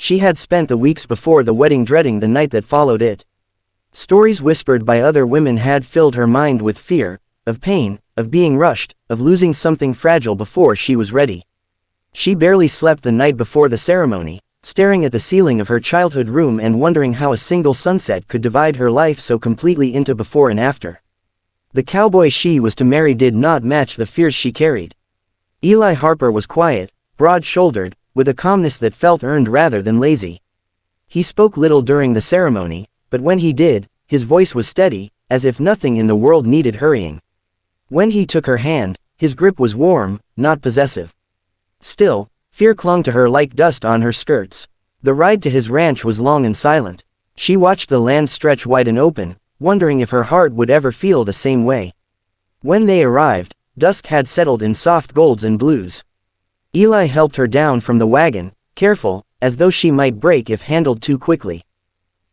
She had spent the weeks before the wedding dreading the night that followed it. Stories whispered by other women had filled her mind with fear, of pain, of being rushed, of losing something fragile before she was ready. She barely slept the night before the ceremony, staring at the ceiling of her childhood room and wondering how a single sunset could divide her life so completely into before and after. The cowboy she was to marry did not match the fears she carried. Eli Harper was quiet, broad-shouldered, with a calmness that felt earned rather than lazy. He spoke little during the ceremony, but when he did, his voice was steady, as if nothing in the world needed hurrying. When he took her hand, his grip was warm, not possessive. Still, fear clung to her like dust on her skirts. The ride to his ranch was long and silent. She watched the land stretch wide and open, wondering if her heart would ever feel the same way. When they arrived, dusk had settled in soft golds and blues. Eli helped her down from the wagon, careful, as though she might break if handled too quickly.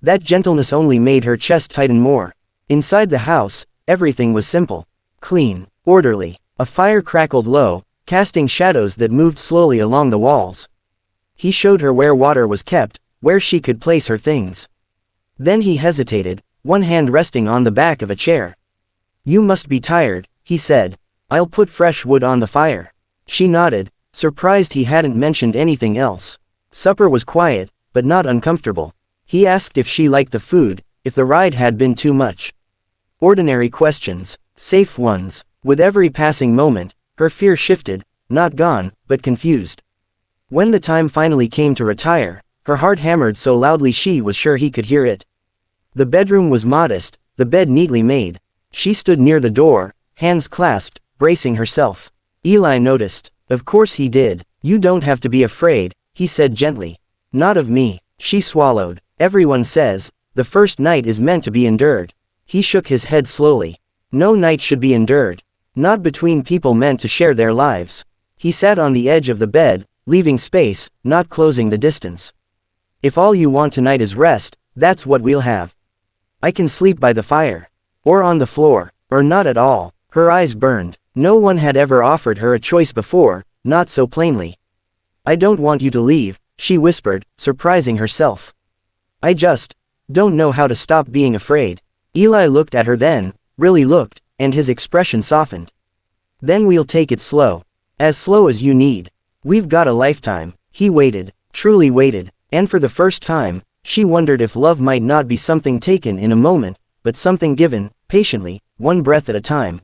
That gentleness only made her chest tighten more. Inside the house, everything was simple, clean, orderly. A fire crackled low, casting shadows that moved slowly along the walls. He showed her where water was kept, where she could place her things. Then he hesitated, one hand resting on the back of a chair. "You must be tired," he said. "I'll put fresh wood on the fire." She nodded, surprised he hadn't mentioned anything else. Supper was quiet, but not uncomfortable. He asked if she liked the food, if the ride had been too much. Ordinary questions, safe ones. With every passing moment, her fear shifted, not gone, but confused. When the time finally came to retire, her heart hammered so loudly she was sure he could hear it. The bedroom was modest, the bed neatly made. She stood near the door, hands clasped, bracing herself. Eli noticed. Of course he did. "You don't have to be afraid," he said gently. "Not of me." She swallowed. "Everyone says, the first night is meant to be endured." He shook his head slowly. "No night should be endured. Not between people meant to share their lives." He sat on the edge of the bed, leaving space, not closing the distance. "If all you want tonight is rest, that's what we'll have. I can sleep by the fire. Or on the floor. Or not at all." Her eyes burned. No one had ever offered her a choice before, not so plainly. "I don't want you to leave," she whispered, surprising herself. "I just don't know how to stop being afraid." Eli looked at her then, really looked, and his expression softened. "Then we'll take it slow. As slow as you need. We've got a lifetime." He waited, truly waited, and for the first time, she wondered if love might not be something taken in a moment, but something given, patiently, one breath at a time.